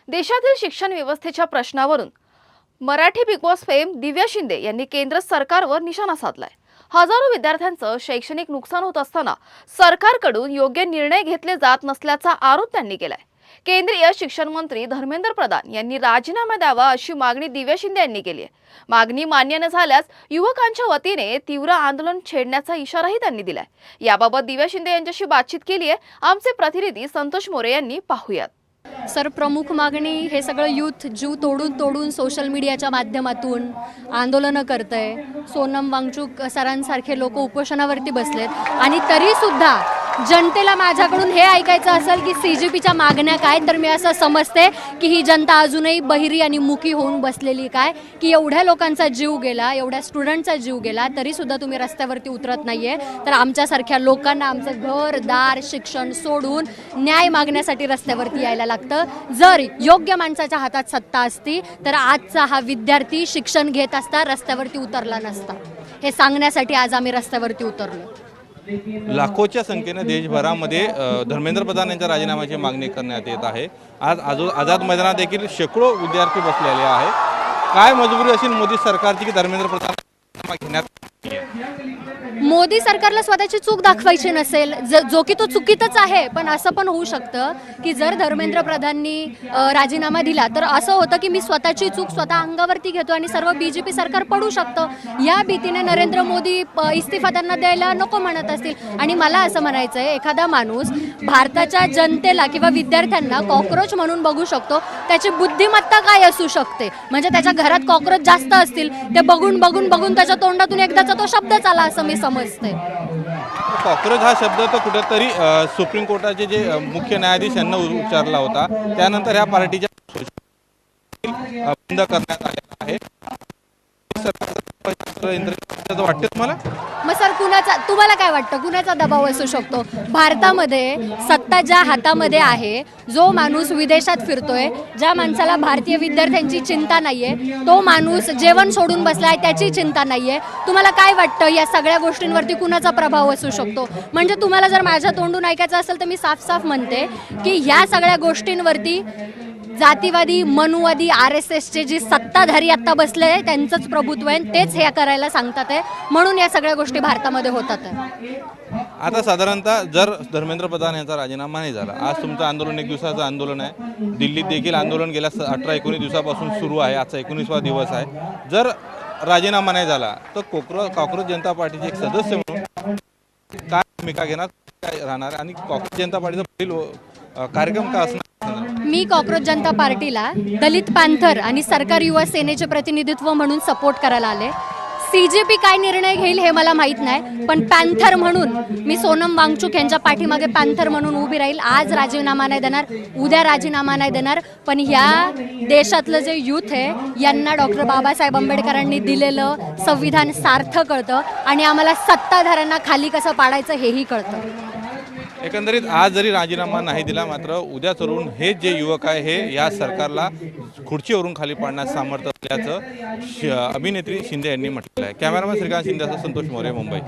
देशातील शिक्षण व्यवस्थेच्या प्रश्नावरून मराठी बिग बॉस फेम दिव्या शिंदे यांनी केंद्र सरकारवर निशाणा साधलाय। हजारो विद्यार्थ्यांचं शैक्षणिक नुकसान होत असताना सरकारकडून योग्य निर्णय घेतले जात नसल्याचा आरोप त्यांनी केलाय। केंद्रीय शिक्षण मंत्री धर्मेंद्र प्रधान यांनी राजीनामा द्यावा अशी मागणी दिव्या शिंदे यांनी केली आहे। मागणी मान्य न झाल्यास युवकांच्या वतीने तीव्र आंदोलन छेडण्याचा इशाराही त्यांनी दिलाय। याबाबत दिव्या शिंदे यांच्याशी बातचीत केली आहे आमचे प्रतिनिधी संतोष मोरे यांनी। पाहूयात। सर, प्रमुख मागणी हे सगळं यूथ जीव तोडून सोशल मीडियाच्या माध्यमातून आंदोलनं करतंय। सोनम वांगचुक सरांसारखे लोक उपोषणावरती बसलेत आणि तरी सुद्धा जनतेला माझ्याकडून हे ऐकायचं असेल की सीजेपीच्या मागण्या काय, तर मी असं समजते की ही जनता अजूनही बहिरी आणि मुकी होऊन बसलेली काय, की एवढ्या लोकांचा जीव गेला, एवढ्या स्टुडंटचा जीव गेला, तरी सुद्धा तुम्ही रस्त्यावरती उतरत नाहीये। तर आमच्यासारख्या लोकांना आमचं घर दार शिक्षण सोडून न्याय मागण्यासाठी रस्त्यावरती यायला लागतं। जर योग्य माणसाच्या हातात सत्ता असती तर आजचा हा विद्यार्थी शिक्षण घेत असता, रस्त्यावरती उतरला नसता। हे सांगण्यासाठी आज आम्ही रस्त्यावरती उतरलो। लाखोच्या संख्येने देशभरामध्ये धर्मेंद्र प्रधान यांच्या राजीनाम्याची मागणी करण्यात येत आहे। आज आझाद मैदानात देखील शेकडो विद्यार्थी बसलेले आहेत। काय मजबुरी असेल मोदी सरकारची की धर्मेंद्र प्रधान राजीनामा घेण्यात? मोदी सरकारला स्वतःची चूक दाखवायची नसेल, जो की तो चुकीतच आहे, पण असं पण होऊ शकतं की जर धर्मेंद्र प्रधाननी राजीनामा दिला तर असं होतं की मी स्वतःची चूक स्वतः अंगावरती घेतो आणि सर्व बीजेपी सरकार पडू शकतं। या भीतीने नरेंद्र मोदी इस्तिफा त्यांना द्यायला नको म्हणत असतील। आणि मला असं म्हणायचं आहे, एखादा माणूस भारताच्या जनतेला किंवा विद्यार्थ्यांना कॉकरोच म्हणून बघू शकतो, त्याची बुद्धिमत्ता काय असू शकते? म्हणजे त्याच्या घरात कॉकरोच जास्त असतील, ते बघून बघून बघून त्याच्या तोंडातून एकदाचा तो शब्दच आला असं मी समजते। कॉकरोच हा शब्द तर कुठेतरी सुप्रीम कोर्टाचे जे मुख्य न्यायाधीश यांना उच्चारला होता, त्यानंतर ह्या पार्टीच्या बंद करण्यात आलेला आहे। वाटते तुम्हाला? मग सर, तुम्हाला काय वाटतं, कुणाचा दबाव असू शकतो? भारतामध्ये सत्ता ज्या हातामध्ये आहे, जो माणूस विदेशात फिरतोय, ज्या माणसाला भारतीय विद्यार्थ्यांची चिंता नाहीये, तो माणूस जेवण सोडून बसलाय, त्याची चिंता नाहीये। तुम्हाला काय वाटतं या सगळ्या गोष्टींवरती कुणाचा प्रभाव असू शकतो? म्हणजे तुम्हाला जर माझ्या तोंडून ऐकायचं असेल तर मी साफ म्हणते की ह्या सगळ्या गोष्टींवरती जातीवादी मनुवादी RSSचे जे सत्ताधारी आता बसले त्यांचंच प्रभुत्व आहे, तेच हे करायला सांगतात आहे, म्हणून या सगळ्या गोष्टी भारतामध्ये होतात आहे। आता साधारणतः जर धर्मेंद्र प्रधान यांचा राजीनामा नाही झाला, आज तुमचं आंदोलन 1 दिवसाचं आंदोलन आहे, दिल्लीत देखील आंदोलन गेल्या 18-19 दिवसापासून सुरू आहे, आजचा 19वा दिवस आहे। जर राजीनामा नाही झाला तर कॉकरोच जनता पार्टीचे एक सदस्य म्हणून काय भूमिका घेणार, काय राहणार आणि कॉकरोच जनता पार्टीचा पुढील कार्यक्रम काय असणार? मी कॉकरोच जनता पार्टीला दलित पॅन्थर आणि सरकार युवा सेनेचे प्रतिनिधित्व म्हणून सपोर्ट करायला आले। सीजेपी काय निर्णय घेईल हे मला माहीत नाही, पण पॅन्थर म्हणून मी सोनम वांगचुक यांच्या पाठीमागे पॅन्थर म्हणून उभी राहील। आज राजीनामा नाही देणार, उद्या राजीनामा नाही देणार, पण ह्या देशातलं जे यूथ आहे यांना डॉक्टर बाबासाहेब आंबेडकरांनी दिलेलं संविधान सार्थ कळतं आणि आम्हाला सत्ताधाऱ्यांना खाली कसं पाडायचं हेही कळतं। एकंदरीत आज जरी राजीनामा नाही दिला, मात्र उद्या तरुण हे जे युवक आहे हे या सरकारला खुर्चीवरून खाली पाडण्यास सामर्थ्य असल्याचं अभिनेत्री शिंदे यांनी म्हटलेलं आहे। कॅमेरामॅन श्रीकांत शिंदे, संतोष मोरे, मुंबई।